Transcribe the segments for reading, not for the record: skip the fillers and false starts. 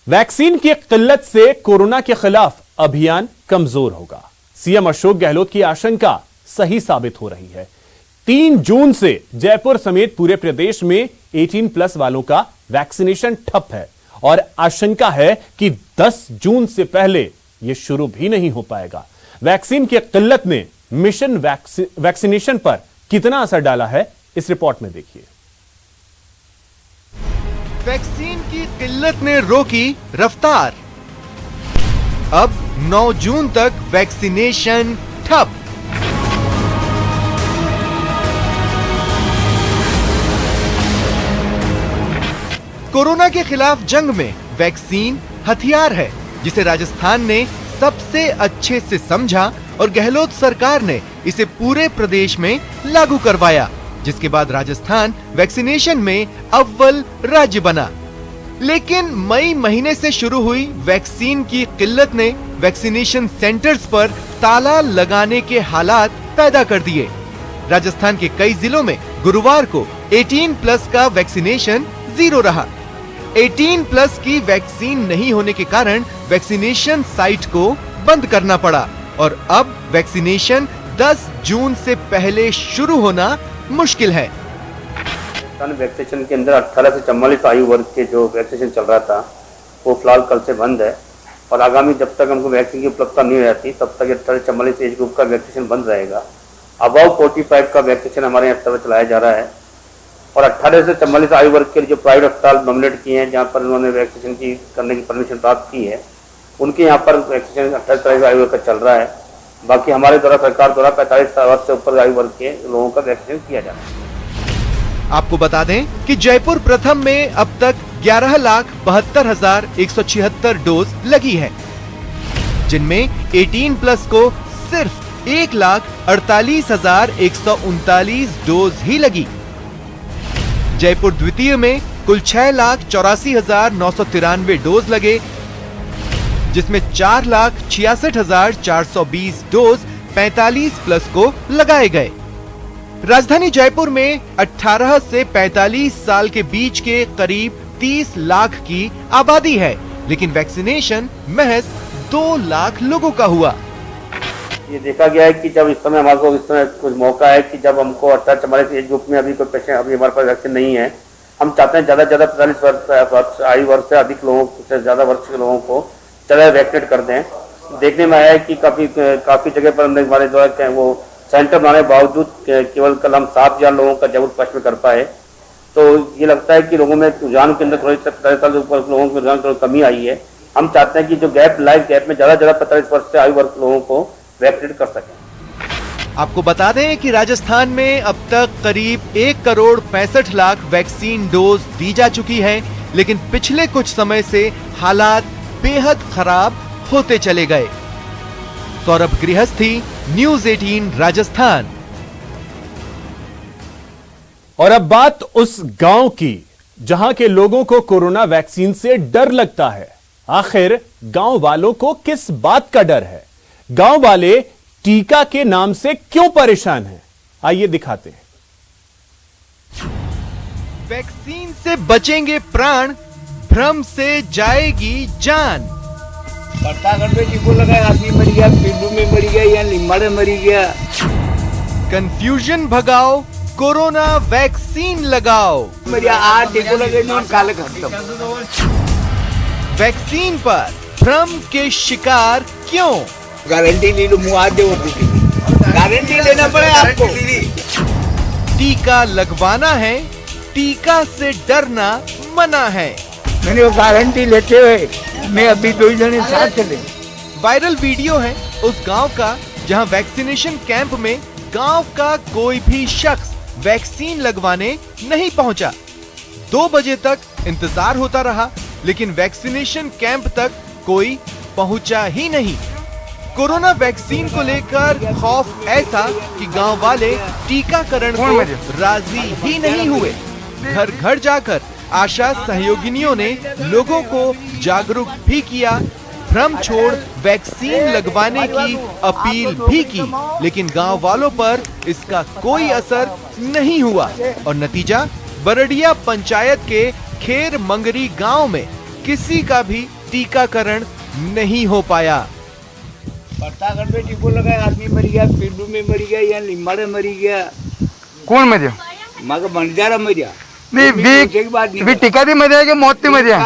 Vaccine की किल्लत से कोरोना के खिलाफ अभियान कमजोर होगा। सीएम अशोक गहलोत की आशंका सही साबित हो रही है। 3 जून से जयपुर समेत पूरे प्रदेश में 18+ वालों का वैक्सीनेशन ठप है और आशंका है कि 10 जून से पहले यह शुरू भी नहीं हो पाएगा। वैक्सीन की किल्लत ने मिशन वैक्सीनेशन पर कितना असर डाला है, इस रिपोर्ट में देखिए। वैक्सीन की किल्लत ने रोकी रफ्तार। अब 9 जून तक वैक्सीनेशन ठप। कोरोना के खिलाफ जंग में वैक्सीन हथियार है, जिसे राजस्थान ने सबसे अच्छे से समझा और गहलोत सरकार ने इसे पूरे प्रदेश में लागू करवाया, जिसके बाद राजस्थान वैक्सीनेशन में अव्वल राज्य बना। लेकिन मई महीने से शुरू हुई वैक्सीन की किल्लत ने वैक्सीनेशन सेंटर्स पर ताला लगाने के हालात पैदा कर दिए। राजस्थान के कई जिलों में गुरुवार को 18+ का वैक्सीनेशन 0 रहा। 18+ की वैक्सीन नहीं होने के कारण वैक्सीनेशन साइट को बंद करना पड़ा और अब वैक्सीनेशन 10 जून से पहले शुरू होना मुश्किल है। वैक्सीनेशन के अंदर 18 से 44 आयु वर्ग के जो वैक्सीनेशन चल रहा था वो फिलहाल कल से बंद है और आगामी जब तक हमको वैक्सीन की उपलब्धता नहीं हो जाती तब तक 18 से 44 एज ग्रुप का वैक्सीनेशन बंद रहेगा। अबव 45 का वैक्सीनेशन हमारे यहाँ पर चलाया जा रहा है और 18 से 44 आयु वर्ग के जो प्राइवेट अस्पताल नॉमिनेट किए हैं, जहाँ पर उन्होंने वैक्सीनेशन की करने की परमिशन प्राप्त की है, उनके यहाँ पर वैक्सीनेशन 18 आयु वर्ग का चल रहा है। बाकी हमारे द्वारा सरकार द्वारा 45 वर्ष से ऊपर आयु वर्ग के लोगों का वैक्सीनेशन किया जा रहा है। आपको बता दें कि जयपुर प्रथम में अब तक 11,72,176 डोज लगी है, जिनमें 18+ को सिर्फ 1,48,139 डोज ही लगी। जयपुर द्वितीय में कुल 6,84,993 डोज लगे, जिसमें 4,66,420 डोज 45+ को लगाए गए। राजधानी जयपुर में 18 से 45 साल के बीच के करीब 30 लाख की आबादी है, लेकिन वैक्सीनेशन महज 2 लाख लोगों का हुआ। ये देखा गया है कि जब इस समय हमारे को इस समय कुछ मौका है कि जब हमको 18-44 एज ग्रुप में अभी कोई पेशेंट अभी हमारे पास वैक्सीन नहीं है, हम चाहते हैं ज्यादा से ज्यादा 45 वर्ष आयु वर्ष से अधिक लोगों से ज्यादा वर्ष के लोगों को चला वैक्सीनेट कर दें। देखने में आया है कि काफी जगह पर हमने हमारे द्वारा वो सेंटर बनाने के बावजूद केवल कल हम 7,000 लोगों का जयपुर पश्चिम में कर पाए। तो ये लगता है कि लोगों में रुझान के अंदर थोड़ी 45 साल ऊपर लोगों के रुझान थोड़ी कमी आई है। हम चाहते हैं कि जो लाइफ गैप में ज्यादा 45 वर्ष से आयु वर्ग लोगों को वैक्सीनेट कर सकें। आपको बता दें कि राजस्थान में अब तक करीब 1,65,00,000 वैक्सीन डोज दी जा चुकी है, लेकिन पिछले कुछ समय से हालात बेहद खराब होते चले गए। सौरभ गृहस्थी, न्यूज़ 18 राजस्थान। और अब बात उस गांव की जहां के लोगों को कोरोना वैक्सीन से डर लगता है। आखिर गांव वालों को किस बात का डर है? गांव वाले टीका के नाम से क्यों परेशान हैं? आइए दिखाते हैं। वैक्सीन से बचेंगे प्राण, भ्रम से जाएगी जान। पट्टागढ़ में टीको लगाया, आदमी मर गया, पिंडू में मर गया या निम्बाड़े मरी गया। कंफ्यूजन भगाओ, कोरोना वैक्सीन लगाओ। मरिया आ टीको लगे में काले खत्म। वैक्सीन पर भ्रम के शिकार क्यों? गारंटी ले लो, मुआवजे होती थी, गारंटी लेना पड़े आपको। टीका लगवाना है, टीका से डरना मना है। मैंने वो गारंटी लेते हुए मैं अभी 2 जने साथ चले। वायरल वीडियो है उस गांव का जहां वैक्सीनेशन कैंप में गांव का कोई भी शख्स वैक्सीन लगवाने नहीं पहुंचा। 2 बजे तक इंतजार होता रहा, लेकिन वैक्सीनेशन कैंप तक कोई पहुंचा ही नहीं। कोरोना वैक्सीन को लेकर खौफ ऐसा कि गांव वाले टीकाकरण को राजी ही नहीं हुए। घर घर जाकर आशा सहयोगिनियों ने लोगों को जागरूक भी किया, भ्रम छोड़ वैक्सीन लगवाने की अपील भी की, लेकिन गांव वालों पर इसका कोई असर नहीं हुआ और नतीजा बरडिया पंचायत के खेर मंगरी गांव में किसी का भी टीकाकरण नहीं हो पाया। प्रतापगढ़ में टीको लगाया, आदमी मर गया, पिंडू में मर गया, यहाँ लिम्बाड़े मरी गया, कौन मरिया? मगर बंजारा मरिया। नहीं भी टीका दी मरिया कि मौत दी मरिया?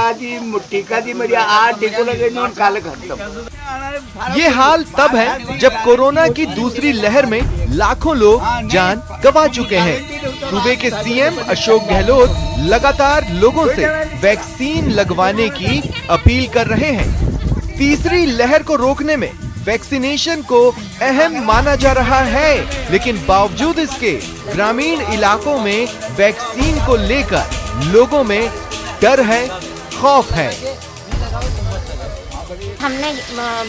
टीका दी मरिया, आज टीको लगे नोन काले खत्म। ये हाल तब है जब कोरोना की दूसरी लहर में लाखों लोग जान गंवा चुके हैं। सूबे के सीएम अशोक गहलोत लगातार लोगों से वैक्सीन लगवाने की अपील कर रहे हैं। तीसरी लहर को रोकने में वैक्सीनेशन को अहम माना जा रहा है, लेकिन बावजूद इसके ग्रामीण इलाकों में वैक्सीन को लेकर लोगों में डर है, खौफ है। हमने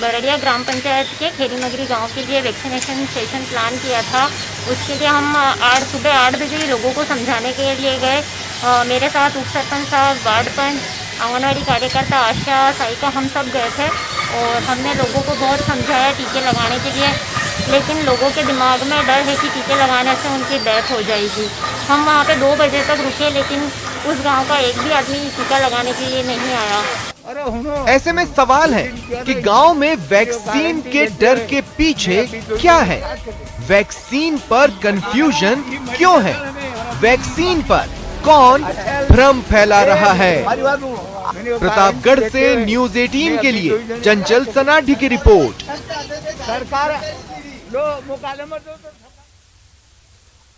बरड़िया ग्राम पंचायत के खेरी नगरी गांव के लिए वैक्सीनेशन सेशन प्लान किया था। उसके लिए हम सुबह 8 बजे लोगों को समझाने के लिए गए। मेरे साथ उप सरपंच साहब, वार्ड पंच, आंगनवाड़ी कार्यकर्ता, आशा, साइका, हम सब गए थे और हमने लोगों को बहुत समझाया टीके लगाने के लिए, लेकिन लोगों के दिमाग में डर है कि टीके लगाने से उनकी डेथ हो जाएगी। हम वहाँ पे 2 बजे तक रुके, लेकिन उस गांव का एक भी आदमी टीका लगाने के लिए नहीं आया। ऐसे में सवाल है कि गांव में वैक्सीन के डर के पीछे क्या है? वैक्सीन पर कंफ्यूजन क्यों है? वैक्सीन पर कौन भ्रम फैला रहा है? प्रतापगढ़ से न्यूज़ 18 के लिए चंचल सनाठी की रिपोर्ट।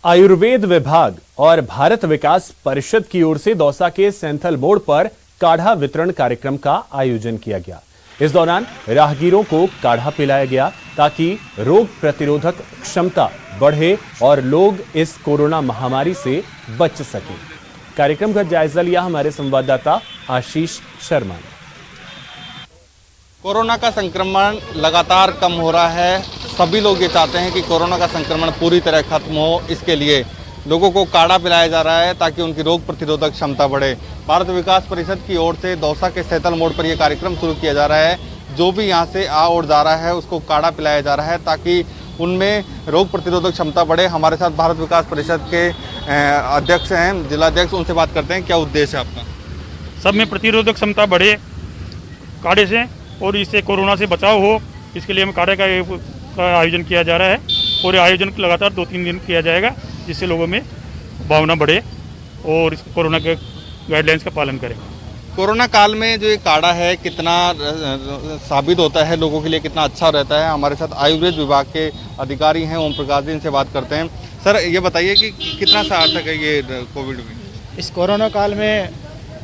आयुर्वेद विभाग और भारत विकास परिषद की ओर से दौसा के सेंथल मोड़ पर काढ़ा वितरण कार्यक्रम का आयोजन किया गया। इस दौरान राहगीरों को काढ़ा पिलाया गया ताकि रोग प्रतिरोधक क्षमता बढ़े और लोग इस कोरोना महामारी से बच सकें। कार्यक्रम का जायजा लिया हमारे संवाददाता आशीष शर्मा ने। कोरोना का संक्रमण लगातार कम हो रहा है। सभी लोग ये चाहते हैं कि कोरोना का संक्रमण पूरी तरह खत्म हो। इसके लिए लोगों को काढ़ा पिलाया जा रहा है ताकि उनकी रोग प्रतिरोधक क्षमता बढ़े। भारत विकास परिषद की ओर से दौसा के सेंथल मोड़ पर यह कार्यक्रम शुरू किया जा रहा है। जो भी यहाँ से आ और जा रहा है उसको काढ़ा पिलाया जा रहा है ताकि उनमें रोग प्रतिरोधक क्षमता बढ़े। हमारे साथ भारत विकास परिषद के अध्यक्ष हैं, जिलाध्यक्ष, उनसे बात करते हैं। क्या उद्देश्य है आपका? सब में प्रतिरोधक क्षमता बढ़े काढ़े से और इससे कोरोना से बचाव हो, इसके लिए हम काढ़े का आयोजन किया जा रहा है और ये आयोजन लगातार 2-3 दिन किया जाएगा, जिससे लोगों में भावना बढ़े और इस कोरोना के गाइडलाइंस का पालन करें। कोरोना काल में जो ये काढ़ा है कितना साबित होता है लोगों के लिए, कितना अच्छा रहता है? हमारे साथ आयुर्वेद विभाग के अधिकारी हैं, ओम प्रकाश जी, इनसे बात करते हैं। सर, ये बताइए कि कितना सार्थक है ये कोविड में? इस कोरोना काल में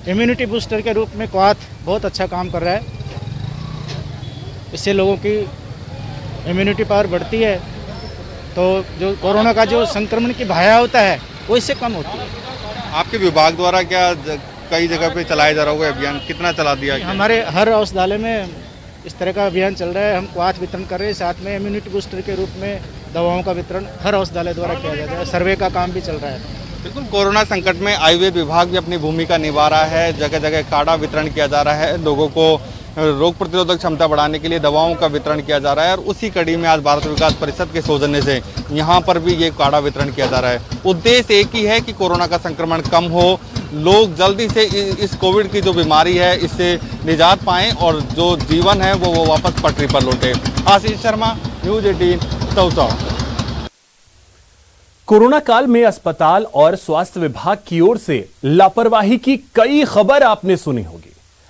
इम्यूनिटी बूस्टर के रूप में क्वाथ बहुत अच्छा काम कर रहा है। इससे लोगों की इम्यूनिटी पावर बढ़ती है, तो जो कोरोना का जो संक्रमण की भया होता है वो इससे कम होती है। आपके विभाग द्वारा क्या कई जगह पे चलाया जा रहा होगा अभियान? कितना चला दिया? हमारे हर औषधालय में इस तरह का अभियान चल रहा है। हम क्वाथ वितरण कर रहे हैं, साथ में इम्यूनिटी बूस्टर के रूप में दवाओं का वितरण हर औषधालय द्वारा किया जाता है। सर्वे का काम भी चल रहा है। बिल्कुल, कोरोना संकट में आयुर्वेद विभाग भी अपनी भूमिका निभा रहा है। जगह जगह काढ़ा वितरण किया जा रहा है, लोगों को रोग प्रतिरोधक क्षमता बढ़ाने के लिए दवाओं का वितरण किया जा रहा है और उसी कड़ी में आज भारत विकास परिषद के सौजन्य से यहाँ पर भी ये काढ़ा वितरण किया जा रहा है। उद्देश्य एक ही है कि कोरोना का संक्रमण कम हो, लोग जल्दी से इस कोविड की जो बीमारी है इससे निजात पाएं और जो जीवन है वो वापस पटरी पर लौटे। आशीष शर्मा, न्यूज़ 18, दौसा। कोरोना काल में अस्पताल और स्वास्थ्य विभाग की ओर से लापरवाही की कई खबर आपने सुनी होगी,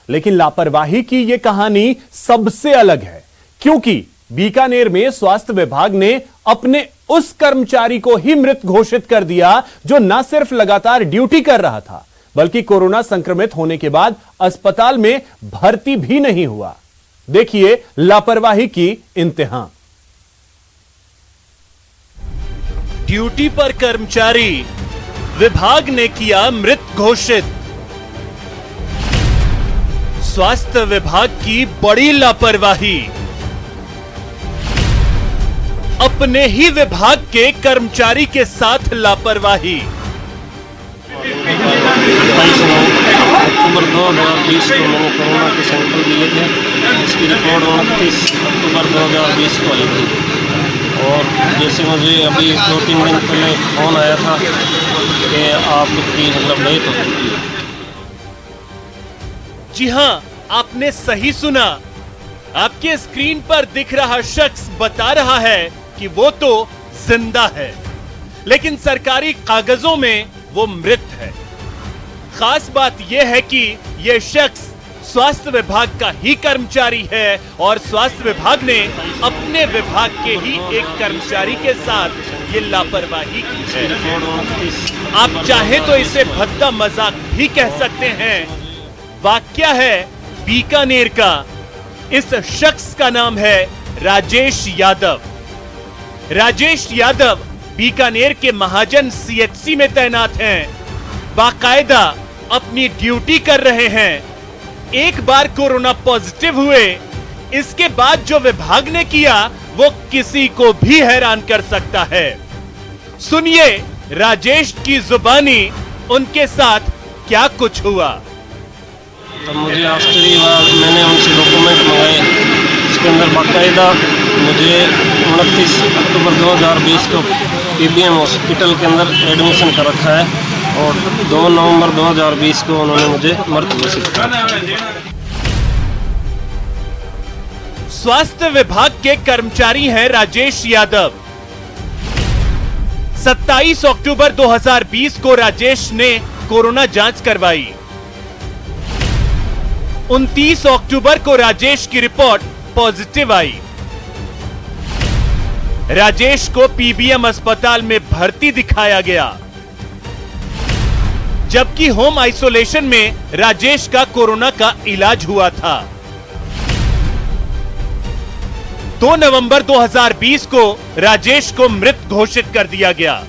लेकिन लापरवाही की यह कहानी सबसे अलग है, क्योंकि बीकानेर में स्वास्थ्य विभाग ने अपने उस कर्मचारी को ही मृत घोषित कर दिया जो न सिर्फ लगातार ड्यूटी कर रहा था, बल्कि कोरोना संक्रमित होने के बाद अस्पताल में भर्ती भी नहीं हुआ। देखिए लापरवाही की इंतहा। ड्यूटी पर कर्मचारी विभाग ने किया मृत घोषित। स्वास्थ्य विभाग की बड़ी लापरवाही। अपने ही विभाग के कर्मचारी के साथ लापरवाही। अक्टूबर 2020 को मैंने कोरोना के सैंपल दिए थे, इसकी रिपोर्ट 29 अक्टूबर 2020 को आई थी और जैसे मुझे अभी 2-3 दिन पहले फ़ोन आया था कि आपकी मतलब डेथ हो चुकी है। जी हां, आपने सही सुना। आपके स्क्रीन पर दिख रहा शख्स बता रहा है कि वो तो जिंदा है, लेकिन सरकारी कागजों में वो मृत है। खास बात यह है कि यह शख्स स्वास्थ्य विभाग का ही कर्मचारी है और स्वास्थ्य विभाग ने अपने विभाग के ही एक कर्मचारी के साथ ये लापरवाही की है। आप चाहे तो इसे भद्दा मजाक भी कह सकते हैं। वाकया है बीकानेर का। इस शख्स का नाम है राजेश यादव। राजेश यादव बीकानेर के महाजन सीएचसी में तैनात हैं। बाकायदा अपनी ड्यूटी कर रहे हैं। एक बार कोरोना पॉजिटिव हुए, इसके बाद जो विभाग ने किया वो किसी को भी हैरान कर सकता है। सुनिए राजेश की जुबानी उनके साथ क्या कुछ हुआ। तब मुझे आश्चर्य हुआ, मैंने उनसे डॉक्यूमेंट मंगाए। इसके अंदर बाकायदा मुझे 29 अक्टूबर 2020 को पीबीएम हॉस्पिटल के अंदर एडमिशन कर रखा है और 2 नवंबर 2020 को उन्होंने मुझे मृत घोषित किया। स्वास्थ्य विभाग के कर्मचारी हैं राजेश यादव। 27 अक्टूबर 2020 को राजेश ने कोरोना जांच करवाई। 29 अक्टूबर को राजेश की रिपोर्ट पॉजिटिव आई। राजेश को पीबीएम अस्पताल में भर्ती दिखाया गया, जबकि होम आइसोलेशन में राजेश का कोरोना का इलाज हुआ था। 2 नवंबर 2020 को राजेश को मृत घोषित कर दिया गया।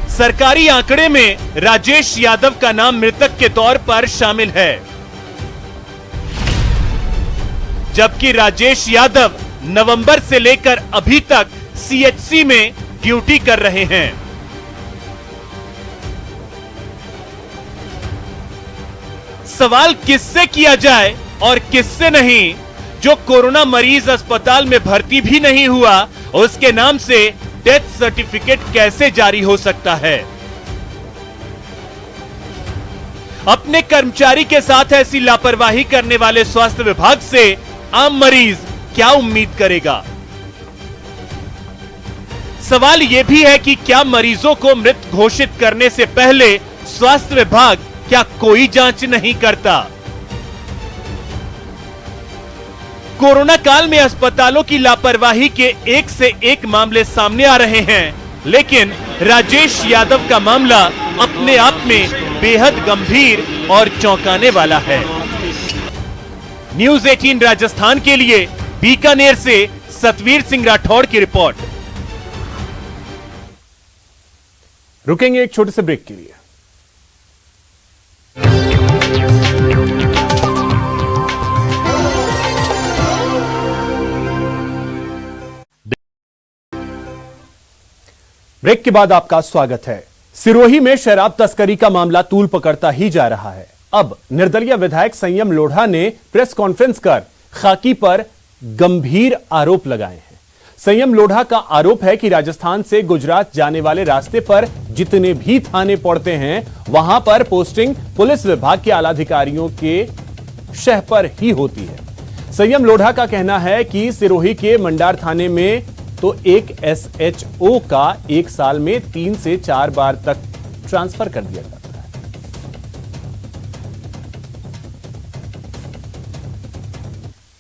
सरकारी आंकड़े में राजेश यादव का नाम मृतक के तौर पर शामिल है, जबकि राजेश यादव नवंबर से लेकर अभी तक सीएचसी में ड्यूटी कर रहे हैं। सवाल किससे किया जाए और किससे नहीं? जो कोरोना मरीज अस्पताल में भर्ती भी नहीं हुआ, उसके नाम से डेथ सर्टिफिकेट कैसे जारी हो सकता है? अपने कर्मचारी के साथ ऐसी लापरवाही करने वाले स्वास्थ्य विभाग से आम मरीज क्या उम्मीद करेगा? सवाल यह भी है कि क्या मरीजों को मृत घोषित करने से पहले स्वास्थ्य विभाग क्या कोई जांच नहीं करता? कोरोना काल में अस्पतालों की लापरवाही के एक से एक मामले सामने आ रहे हैं, लेकिन राजेश यादव का मामला अपने आप में बेहद गंभीर और चौंकाने वाला है। न्यूज़ 18 राजस्थान के लिए बीकानेर से सतवीर सिंह राठौड़ की रिपोर्ट। रुकेंगे एक छोटे से ब्रेक के लिए। ब्रेक के बाद आपका स्वागत है। सिरोही में शराब तस्करी का मामला तूल पकड़ता ही जा रहा है। अब निर्दलीय विधायक संयम लोढ़ा ने प्रेस कॉन्फ्रेंस कर खाकी पर गंभीर आरोप लगाए हैं। संयम लोढ़ा का आरोप है कि राजस्थान से गुजरात जाने वाले रास्ते पर जितने भी थाने पड़ते हैं, वहां पर पोस्टिंग पुलिस विभाग के आलाधिकारियों के शह पर ही होती है। संयम लोढ़ा का कहना है कि सिरोही के मंडार थाने में तो एक एसएचओ का एक साल में 3 से 4 बार तक ट्रांसफर कर दिया जाता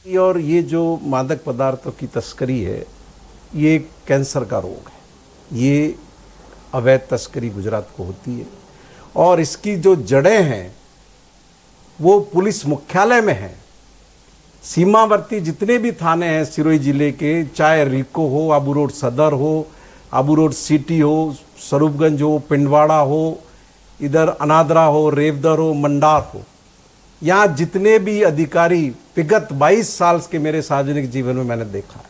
है। और ये जो मादक पदार्थों की तस्करी है, ये कैंसर का रोग है। ये अवैध तस्करी गुजरात को होती है और इसकी जो जड़ें हैं वो पुलिस मुख्यालय में है। सीमावर्ती जितने भी थाने हैं सिरोही जिले के, चाहे रिको हो, आबू रोड सदर हो, आबू रोड सिटी हो, स्वरूपगंज हो, पिंडवाड़ा हो, इधर अनादरा हो, रेवदर हो, मंडार हो, यहाँ जितने भी अधिकारी विगत 22 साल के मेरे सार्वजनिक जीवन में मैंने देखा है,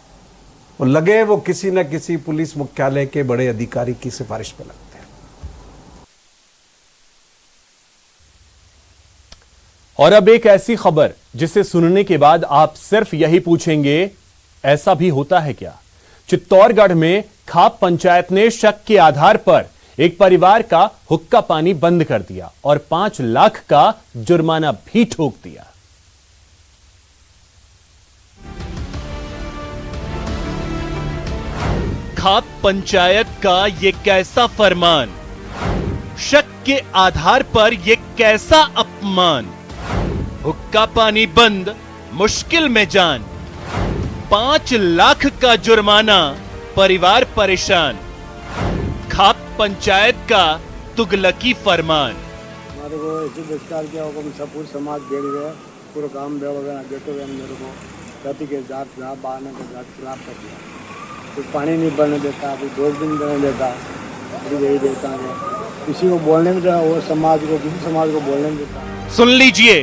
वो लगे वो किसी न किसी पुलिस मुख्यालय के बड़े अधिकारी की सिफारिश पे लगते हैं। और अब एक ऐसी खबर जिसे सुनने के बाद आप सिर्फ यही पूछेंगे, ऐसा भी होता है क्या? चित्तौड़गढ़ में खाप पंचायत ने शक के आधार पर एक परिवार का हुक्का पानी बंद कर दिया और 5 लाख का जुर्माना भी ठोक दिया। खाप पंचायत का ये कैसा फरमान, शक के आधार पर ये कैसा अपमान। हुक्का पानी बंद, मुश्किल में जान, 5 लाख का जुर्माना, परिवार परेशान। खाप पंचायत का तुगलकी फरमान। हमारे को ऐसे बहिष्कार किया होगा, सब पूरा समाज घेर गया, पूरा काम वगैरह देते हुए मेरे को जाति के जात खिलाफ बहाने के जात खिलाफ कर दिया। कुछ पानी नहीं बनने देता, कुछ 2 दिन बनने देता, यही देता है, किसी को बोलने में देता, वो समाज को किसी समाज को बोलने में देता। सुन लीजिए,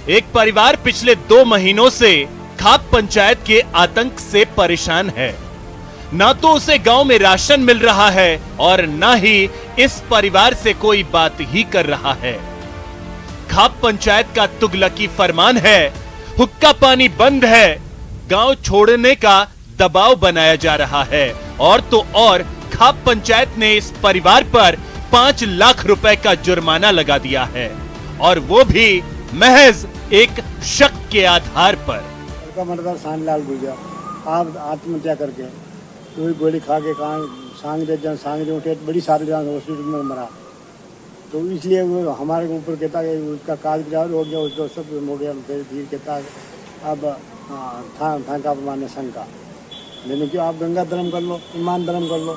एक परिवार पिछले 2 महीनों से खाप पंचायत के आतंक से परेशान है। ना तो उसे गांव में राशन मिल रहा है और ना ही इस परिवार से कोई बात ही कर रहा है। खाप पंचायत का तुगलकी फरमान है, हुक्का पानी बंद है, गांव छोड़ने का दबाव बनाया जा रहा है। और तो और खाप पंचायत ने इस परिवार पर 5 लाख रुपए का जुर्माना लगा दिया है, और वो भी महज एक शक के आधार पर। मर्दार सानलाल गुजर आप आत्महत्या करके कोई गोली खा के कहाँ सांगरे उठे, बड़ी सारी जान हॉस्पिटल में मरा। तो इसलिए वो हमारे ऊपर कहता है उसका कागजात हो गया, उसको सब हो गया, धीरे कहता है अब था का माने शंका। मैंने क्यों आप गंगा धर्म कर लो, ईमान धर्म कर लो,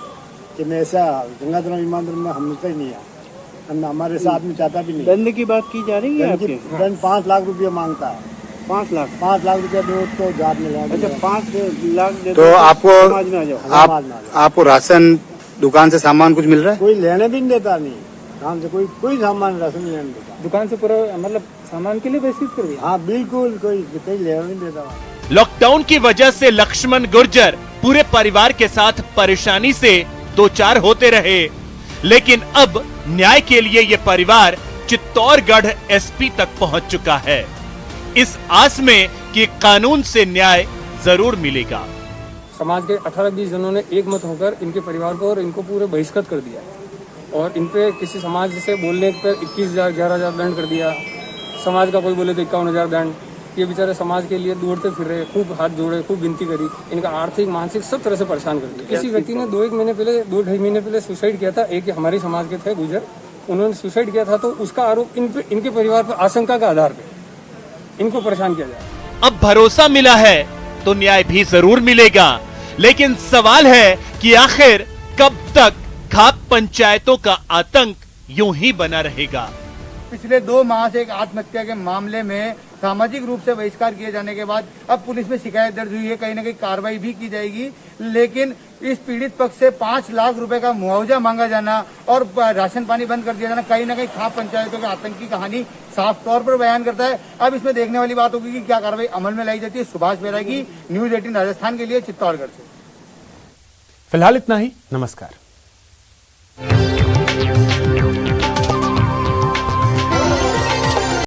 कि मैं ऐसा गंगा धर्म ईमान धर्म में हमसे ही नहीं है, हमारे साथ में चाहता भी नहीं। दंड की बात की जा रही है, दंड 5 लाख रुपया मांगता है। 5 लाख रुपया दो तो जात में लगा। अच्छा 5 लाख तो आपको समाज में आ जाओ। आपको राशन दुकान से सामान कुछ मिल रहा है? कोई लेने भी नहीं देता, नहीं काम से कोई सामान राशन नहीं लेने देता। दुकान से पूरा मतलब सामान के लिए पैसे कर दिया। हाँ बिल्कुल, कोई लेने नहीं देता। लॉकडाउन की वजह से लक्ष्मण गुर्जर पूरे परिवार के साथ परेशानी से 2-4 होते रहे, लेकिन अब न्याय के लिए ये परिवार चित्तौड़गढ़ एसपी तक पहुंच चुका है, इस आस में कि कानून से न्याय जरूर मिलेगा। समाज के 18-20 जनों ने एक मत होकर इनके परिवार को और इनको पूरे बहिष्कृत कर दिया, और इन पे किसी समाज से बोलने पर 21,000 11,000 दंड कर दिया। समाज का कोई बोले तो 51,000 दंड। ये बेचारे समाज के लिए दौड़ते फिर रहे, खूब हाथ जोड़े, खूब विनती करी, इनका आर्थिक मानसिक सब तरह से परेशान कर दिया। किसी व्यक्ति ने 2-1 महीने पहले 2-2.5 महीने पहले सुसाइड किया था, एक हमारे समाज के थे गुजर, उन्होंने सुसाइड किया था, तो उसका आरोप इनके परिवार पर आशंका के आधार पर इनको परेशान किया जाए। अब भरोसा मिला है तो न्याय भी जरूर मिलेगा, लेकिन सवाल है कि आखिर कब तक खाप पंचायतों का आतंक यूं ही बना रहेगा। पिछले 2 माह से एक आत्महत्या के मामले में सामाजिक रूप से बहिष्कार किए जाने के बाद अब पुलिस में शिकायत दर्ज हुई है, कहीं न कहीं कार्रवाई भी की जाएगी, लेकिन इस पीड़ित पक्ष से 5 लाख रुपए का मुआवजा मांगा जाना और राशन पानी बंद कर दिया जाना कहीं न कहीं खाप पंचायतों के आतंक की कहानी साफ तौर पर बयान करता है। अब इसमें देखने वाली बात होगी कि क्या कार्रवाई अमल में लाई जाती है। सुभाष बैरागी, न्यूज 18 राजस्थान के लिए, चित्तौड़गढ़ से। फिलहाल इतना ही, नमस्कार।